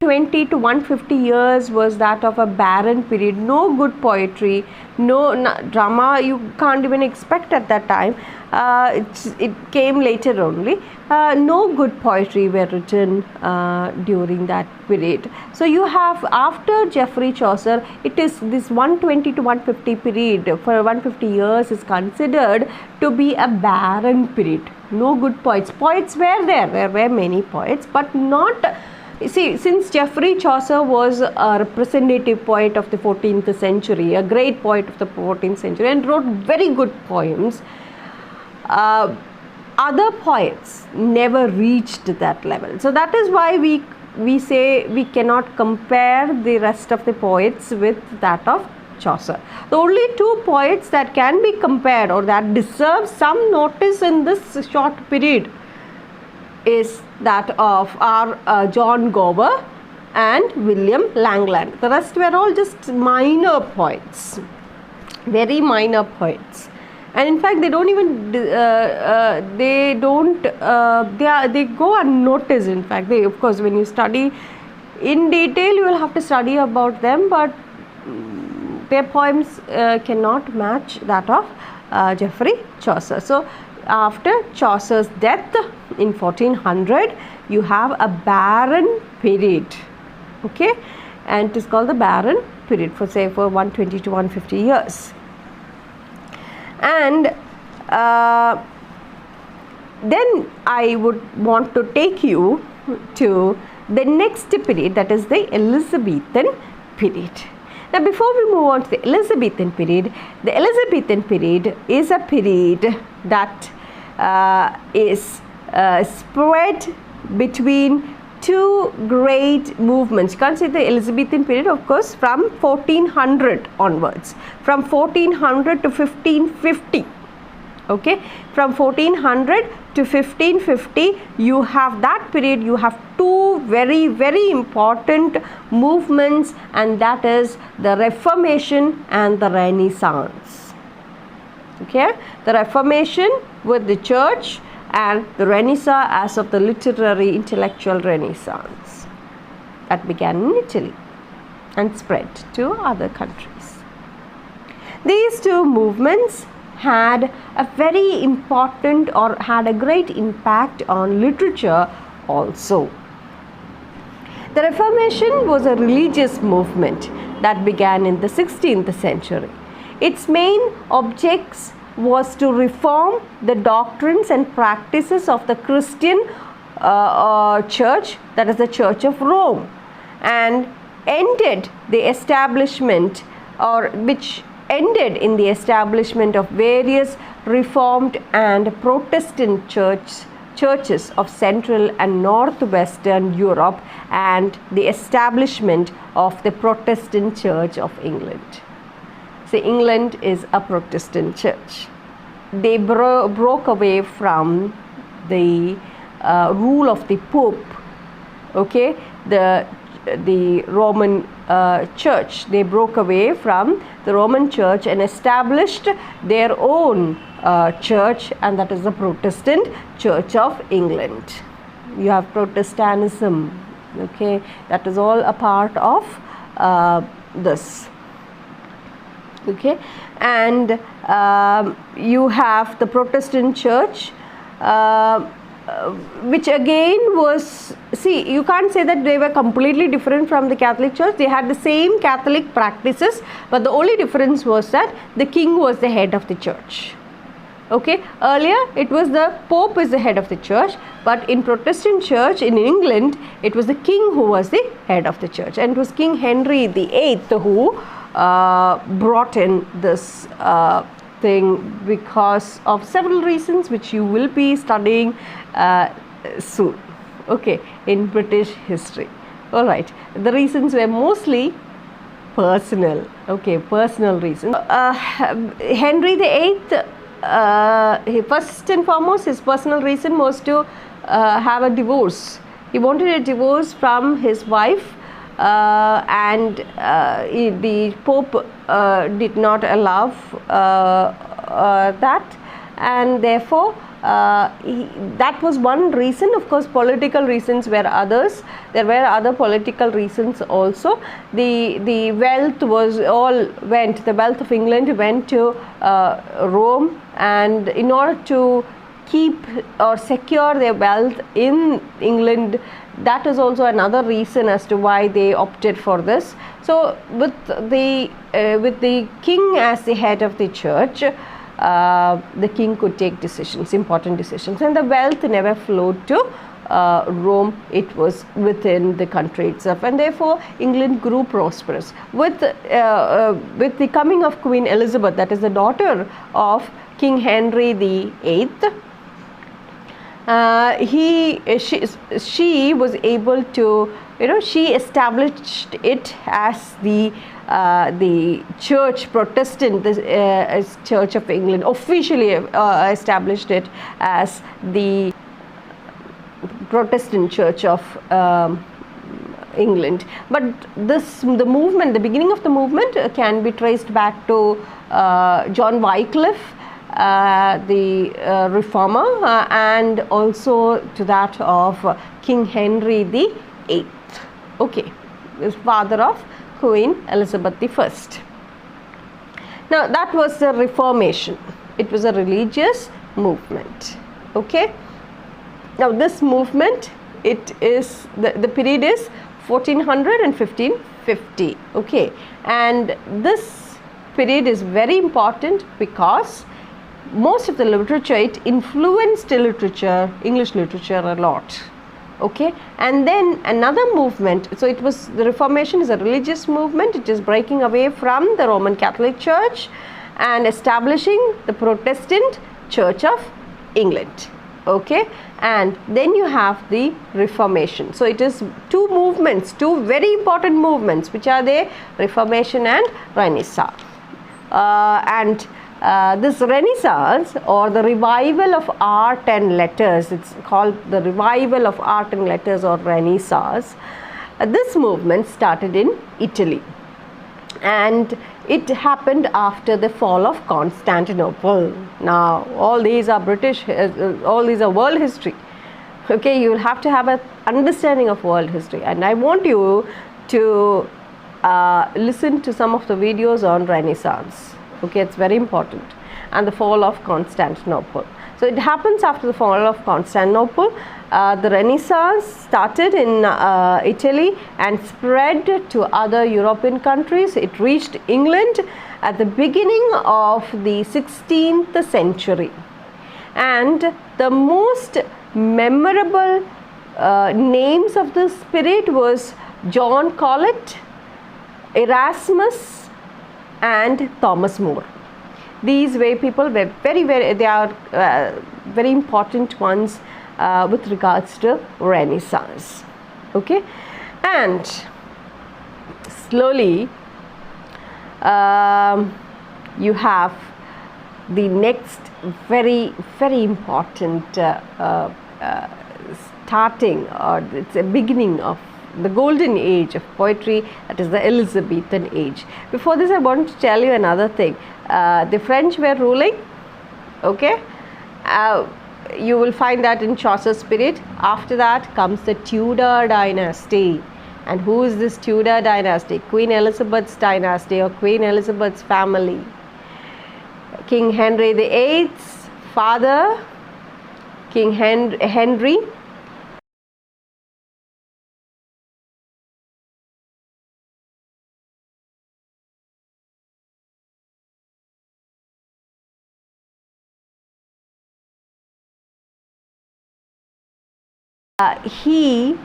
120 to 150 years was that of a barren period. No good poetry, no drama. You can't even expect at that time. It came later only. No good poetry were written during that period. So you have, after Geoffrey Chaucer, it is this 120 to 150 period, for 150 years is considered to be a barren period. No good poets. Poets were there were many poets, but not. See, since Geoffrey Chaucer was a representative poet of the 14th century, a great poet of the 14th century, and wrote very good poems, other poets never reached that level. So that is why we say we cannot compare the rest of the poets with that of Chaucer. The only two poets that can be compared or that deserve some notice in this short period is that of our John Gower and William Langland. The rest were all just minor poets, very minor poets, and in fact they don't even they go unnoticed. In fact, they, of course, when you study in detail, you will have to study about them, but their poems cannot match that of Geoffrey Chaucer. So after Chaucer's death in 1400, you have a barren period, okay, and it is called the barren period for 120 to 150 years. And then I would want to take you to the next period, that is the Elizabethan period. Now, before we move on to the Elizabethan period is a period that is spread between two great movements. You can't say the Elizabethan period, of course, from 1400 onwards, from 1400 to 1550. Okay, from 1400 to 1550, you have that period, you have two very, very important movements, and that is the Reformation and the Renaissance. Okay, the Reformation with the church and the Renaissance as of the literary intellectual Renaissance that began in Italy and spread to other countries. These two movements had a very important, or had a great impact on literature also. The Reformation was a religious movement that began in the 16th century. Its main objects was to reform the doctrines and practices of the Christian church, that is the Church of Rome, and ended in the establishment of various Reformed and Protestant churches of Central and Northwestern Europe, and the establishment of the Protestant Church of England. See, England is a Protestant church. They broke away from the rule of the Pope, okay, the Roman church. They broke away from the Roman church and established their own church, and that is the Protestant Church of England. You have Protestantism, okay, that is all a part of this. Okay, and you have the Protestant church, which again was, see, you can't say that they were completely different from the Catholic Church. They had the same Catholic practices, but the only difference was that the king was the head of the church. Okay, earlier it was the Pope is the head of the church, but in Protestant church in England, it was the king who was the head of the church, and it was King Henry VIII who brought in this thing because of several reasons which you will be studying soon, okay, in British history. All right, the reasons were mostly personal, okay, personal reasons. Henry VIII, first and foremost, his personal reason was to have a divorce. He wanted a divorce from his wife, and the Pope did not allow that, and therefore that was one reason. Of course, political reasons were others. There were other political reasons also. The wealth was all went, the wealth of England went to Rome, and in order to keep or secure their wealth in England, that is also another reason as to why they opted for this. So with the king as the head of the church, the king could take decisions, important decisions, and the wealth never flowed to Rome. It was within the country itself, and therefore England grew prosperous. With the coming of Queen Elizabeth, that is the daughter of King Henry VIII, she was able to, she established it as the church, Protestant, the Church of England, officially established it as the Protestant Church of England. But the movement, the beginning of the movement can be traced back to John Wycliffe, the reformer, and also to that of King Henry VIII. Okay, is father of Queen Elizabeth I. Now that was the Reformation. It was a religious movement. Okay. Now this movement, it is the period is 1400 and 1550. Okay, and this period is very important because most of the literature, it influenced literature, English literature a lot. Okay, and then another movement, so it was, the Reformation is a religious movement. It is breaking away from the Roman Catholic Church and establishing the Protestant Church of England. Okay, and then you have the Reformation. So it is two movements, two very important movements, which are the Reformation and Renaissance. This Renaissance, or the revival of art and letters, it's called the revival of art and letters, or Renaissance. This movement started in Italy, and it happened after the fall of Constantinople. Now all these are British, all these are world history. Okay, you will have to have an understanding of world history, and I want you to listen to some of the videos on Renaissance. Okay, it's very important. And the fall of Constantinople. So it happens after the fall of Constantinople. The Renaissance started in Italy and spread to other European countries. It reached England at the beginning of the 16th century. And the most memorable names of this period was John Colet, Erasmus, and Thomas More. These way people were they are very important ones with regards to Renaissance. Okay, and slowly you have the next very important starting, or it's a beginning of the golden age of poetry, that is the Elizabethan age. Before this, I want to tell you another thing. The French were ruling. Okay, you will find that in Chaucer's period. After that comes the Tudor dynasty. And who is this Tudor dynasty? Queen Elizabeth's dynasty, or Queen Elizabeth's family. King Henry VIII's father, King Henry. He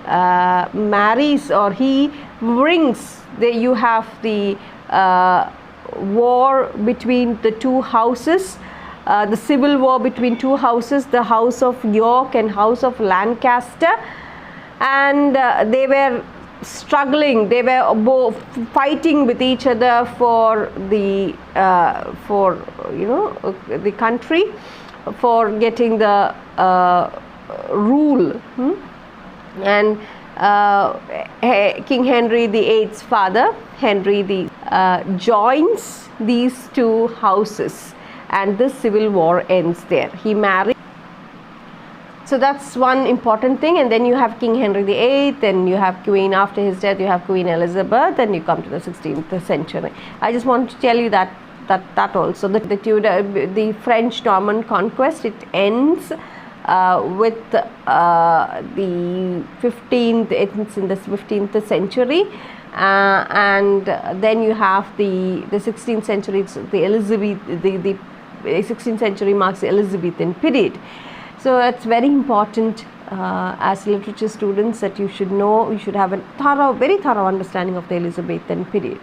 marries, or he brings, you have the war between the two houses, the civil war between two houses, the House of York and House of Lancaster, and they were struggling, they were both fighting with each other for the the country, for getting the rule. And King Henry VIII's father, Henry joins these two houses, and this civil war ends there. He married. So that's one important thing. And then you have King Henry VIII, and you have Queen, after his death you have Queen Elizabeth, and you come to the 16th century. I just want to tell you that also, the French Norman conquest, it ends with the 15th, it's in the 15th century, and then you have the 16th century. It's the 16th century marks the Elizabethan period. So it's very important as literature students that you should know, you should have a very thorough understanding of the Elizabethan period,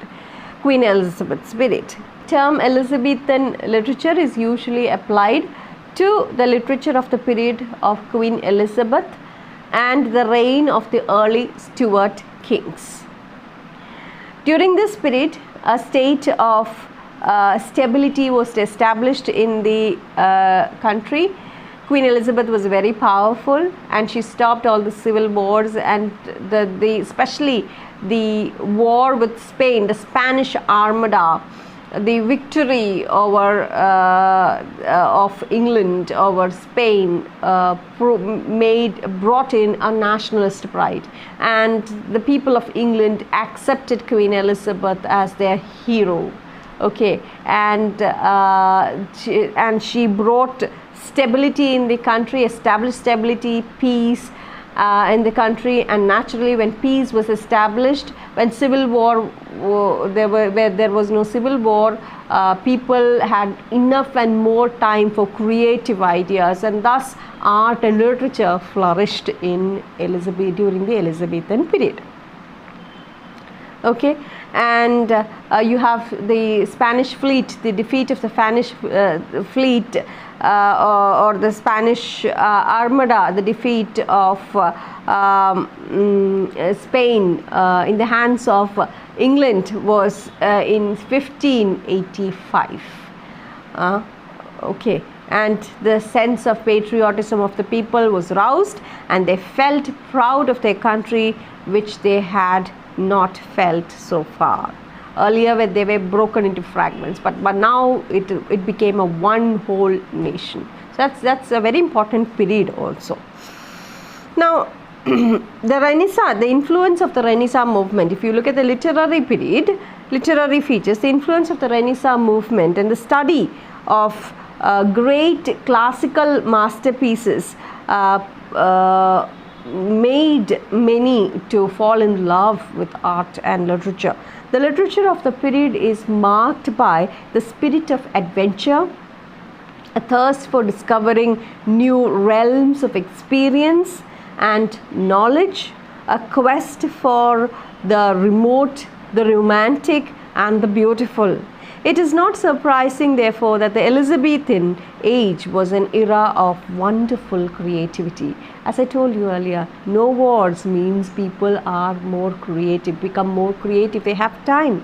Queen Elizabeth's period. Term Elizabethan literature is usually applied to the literature of the period of Queen Elizabeth and the reign of the early Stuart kings. During this period, a state of stability was established in the country. Queen Elizabeth was very powerful, and she stopped all the civil wars, and especially the war with Spain, the Spanish Armada, the victory over of England over Spain brought in a nationalist pride, and the people of England accepted Queen Elizabeth as their hero. Okay, and she brought stability in the country, established stability, peace in the country. And naturally, when peace was established, when civil war, where there was no civil war, people had enough and more time for creative ideas, and thus art and literature flourished in during the Elizabethan period. Okay, and you have the Spanish fleet, the defeat of the Spanish fleet, or the Spanish Armada, the defeat of Spain in the hands of England was in 1585. Okay, and the sense of patriotism of the people was roused, and they felt proud of their country, which they had not felt so far. Earlier, when they were broken into fragments, but now it became a one whole nation. So that's a very important period also. Now, the Renaissance, the influence of the Renaissance movement. If you look at the literary period, literary features, the influence of the Renaissance movement and the study of great classical masterpieces made many to fall in love with art and literature. The literature of the period is marked by the spirit of adventure, a thirst for discovering new realms of experience and knowledge, a quest for the remote, the romantic, and the beautiful. It is not surprising, therefore, that the Elizabethan age was an era of wonderful creativity. As I told you earlier, no wars means people are more creative, become more creative. They have time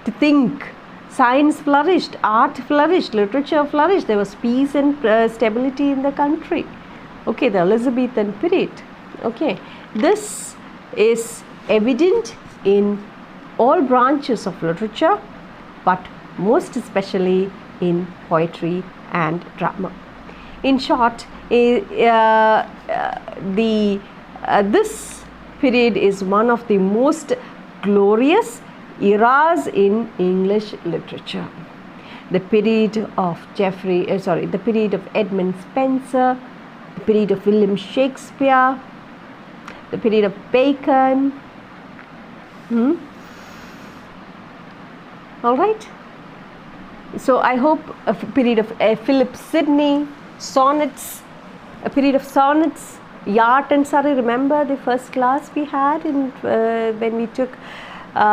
to think. Science flourished, art flourished, literature flourished. There was peace and stability in the country. Okay, the Elizabethan period. Okay, this is evident in all branches of literature, but most especially in poetry and drama. In short, this period is one of the most glorious eras in English literature. The period of the period of Edmund Spenser, the period of William Shakespeare, the period of Bacon. All right. So I hope a period of Philip Sidney, sonnets, a period of sonnets, Yart and Surrey. Remember the first class we had when we took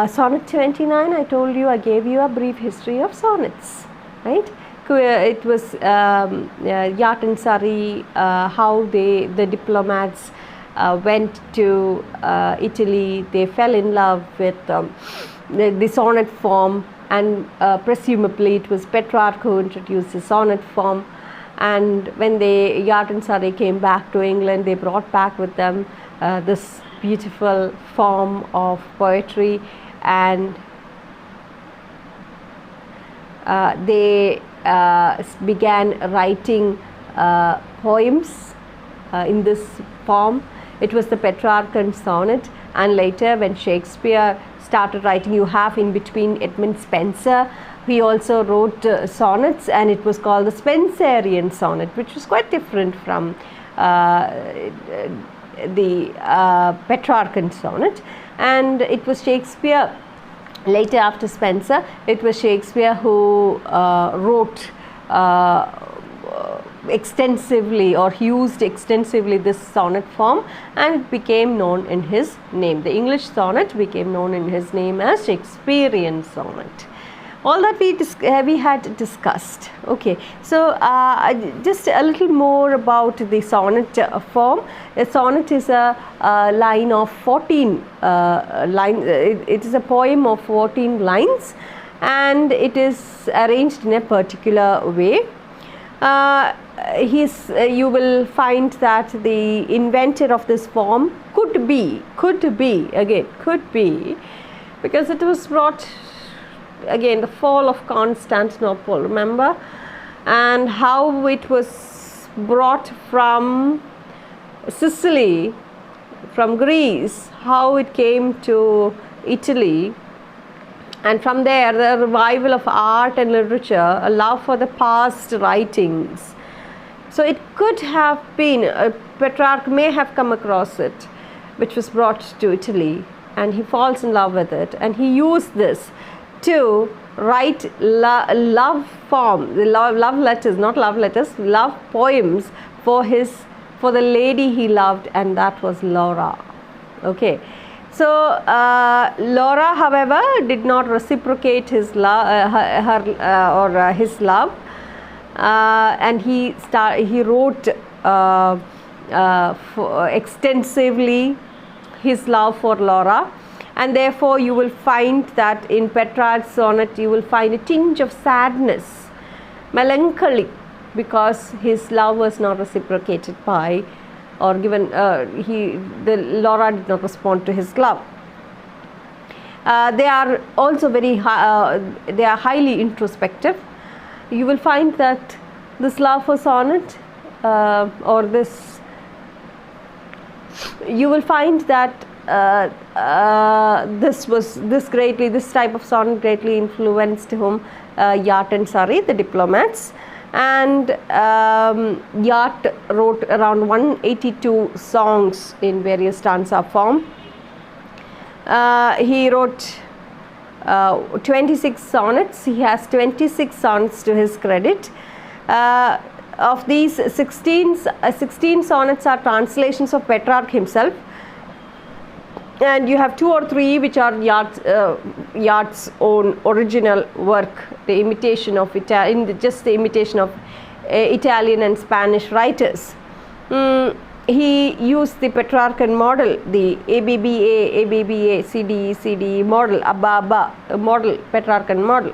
sonnet 29? I told you, I gave you a brief history of sonnets, right? It was Yart and Surrey, how the diplomats went to Italy. They fell in love with the sonnet form, and presumably it was Petrarch who introduced the sonnet form. And when Yart and Surrey came back to England, they brought back with them this beautiful form of poetry, and they began writing poems in this form. It was the Petrarchan sonnet, and later when Shakespeare started writing, you have in between Edmund Spenser. He also wrote sonnets, and it was called the Spenserian sonnet, which was quite different from the Petrarchan sonnet. And it was Shakespeare, later after Spenser, it was Shakespeare who wrote extensively, or used extensively, this sonnet form, and it became known in his name. The English sonnet became known in his name as Shakespearean sonnet. All that we had discussed. Okay, so just a little more about the sonnet form. A sonnet is a line of 14 lines. It is a poem of 14 lines, and it is arranged in a particular way. You will find that the inventor of this form could be, because it was brought, again, the fall of Constantinople, remember, and how it was brought from Sicily, from Greece, how it came to Italy, and from there the revival of art and literature, a love for the past writings. So it could have been, Petrarch may have come across it, which was brought to Italy, and he falls in love with it, and he used this to write love form, love letters, not love letters, love poems for the lady he loved, and that was Laura. Okay, so Laura, however, did not reciprocate his love, his love, and he wrote extensively his love for Laura. And therefore you will find that in Petrarch's sonnet you will find a tinge of sadness, melancholy, because his love was not reciprocated by, or given, Laura did not respond to his love. They are also they are highly introspective. You will find that this love for sonnet, you will find that this type of sonnet greatly influenced whom? Yacht and Surrey, the diplomats, and Yacht wrote around 182 songs in various stanza form. He wrote 26 sonnets. He has 26 sonnets to his credit. Of these, 16 sonnets are translations of Petrarch himself, and you have 2 or 3 which are Yacht's own original work, the imitation of Italian and Spanish writers. He used the Petrarchan model, the ABBA, CDE model, ABBA model, Petrarchan model.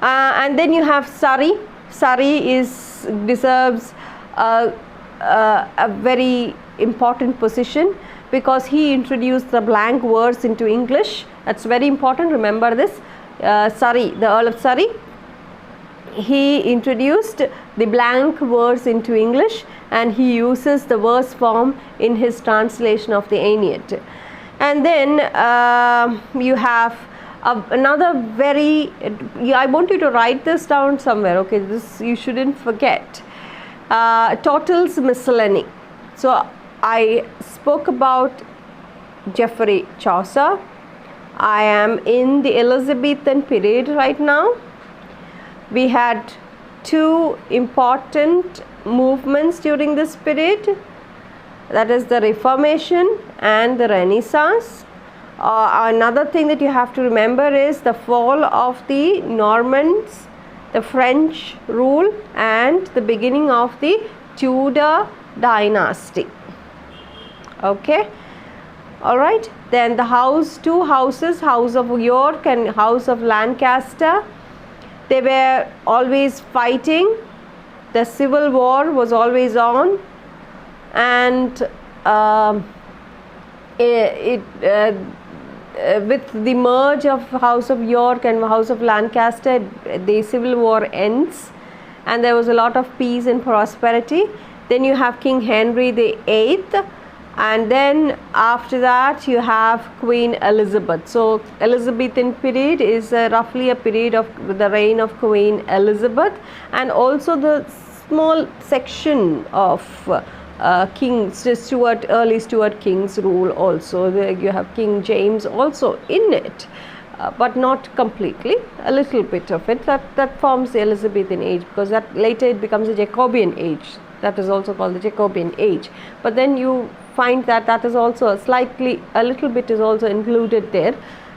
And then you have Surrey. Surrey deserves a very important position, because he introduced the blank verse into English. That's very important, remember this. Surrey, the Earl of Surrey, he introduced the blank verse into English, and he uses the verse form in his translation of the Aeneid. And then you have another very, I want you to write this down somewhere, okay, this you shouldn't forget. Total's Miscellany. So I spoke about Geoffrey Chaucer. I am in the Elizabethan period right now. We had 2 important movements during this period, that is the Reformation and the Renaissance. Another thing that you have to remember is the fall of the Normans, the French rule, and the beginning of the Tudor dynasty. Okay, all right. Then the 2 houses, House of York and House of Lancaster, they were always fighting. The civil war was always on, and with the merge of House of York and House of Lancaster, the civil war ends, and there was a lot of peace and prosperity. Then you have King Henry VIII, and then after that you have Queen Elizabeth. So Elizabethan period is roughly a period of the reign of Queen Elizabeth, and also the small section of early Stuart kings rule also. You have King James also in it, but not completely, a little bit of it. That forms the Elizabethan age, because that later it becomes a Jacobean age. That is also called the Jacobean age. But then you find that is also a little bit is also included there.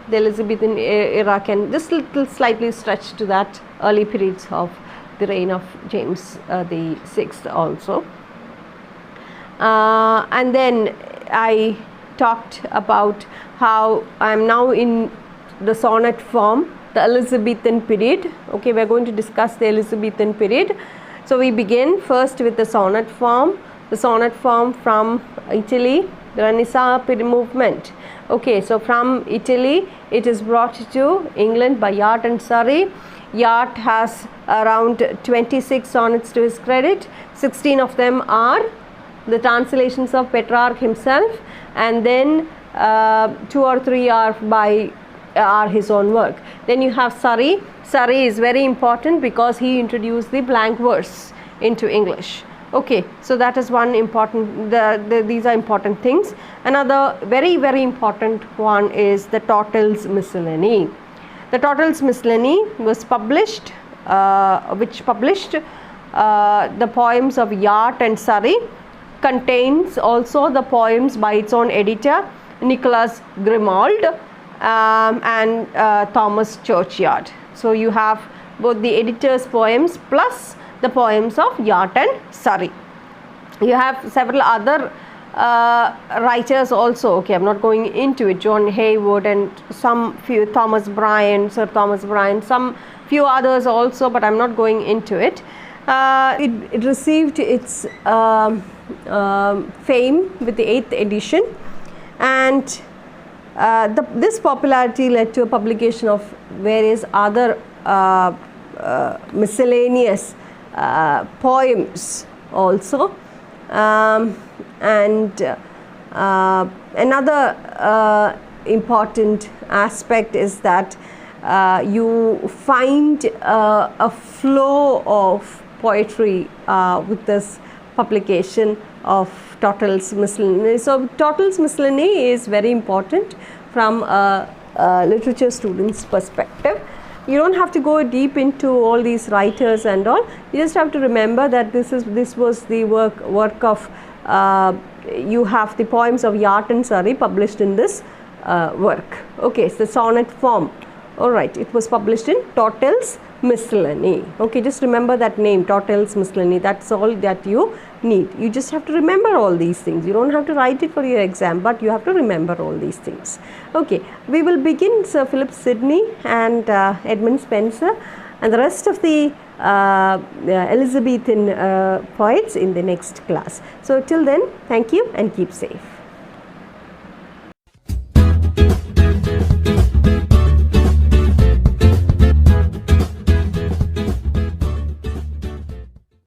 The Elizabethan era can just slightly stretch to that early periods of the reign of James the Sixth also. And then I talked about how I am now in the sonnet form, the Elizabethan period. Okay, we are going to discuss the Elizabethan period. So we begin first with the sonnet form. The sonnet form from Italy, the Renaissance movement. Okay, so from Italy it is brought to England by Yat and Surrey. Yat has around 26 sonnets to his credit. 16 of them are the translations of Petrarch himself, and then 2 or 3 are his own work. Then you have Surrey. Surrey is very important because he introduced the blank verse into English. Okay, so that is one important, these are important things. Another very, very important one is the Tottel's Miscellany. The Tottel's Miscellany was published, which published the poems of Yat and Surrey, contains also the poems by its own editor, Nicholas Grimald, and Thomas Churchyard. So you have both the editor's poems plus the poems of Yat and Surrey. You have several other writers also. Okay, I'm not going into it. John Haywood and Sir Thomas Bryan, some few others also, but I'm not going into it. It received its fame with the 8th edition, and this popularity led to a publication of various other miscellaneous poems also, and another important aspect is that you find a flow of poetry with this publication of Tottel's Miscellany. So Tottel's Miscellany is very important from a literature student's perspective. You don't have to go deep into all these writers and all. You just have to remember that this was the work of you have the poems of Yat and Surrey published in this work. Okay, it's the sonnet form. Alright, it was published in Tottel's Miscellany. Okay, just remember that name, Tottel's Miscellany. That's all that you need. You just have to remember all these things. You don't have to write it for your exam, but you have to remember all these things. Okay, we will begin Sir Philip Sidney and Edmund Spenser and the rest of the Elizabethan poets in the next class. So till then, thank you and keep safe.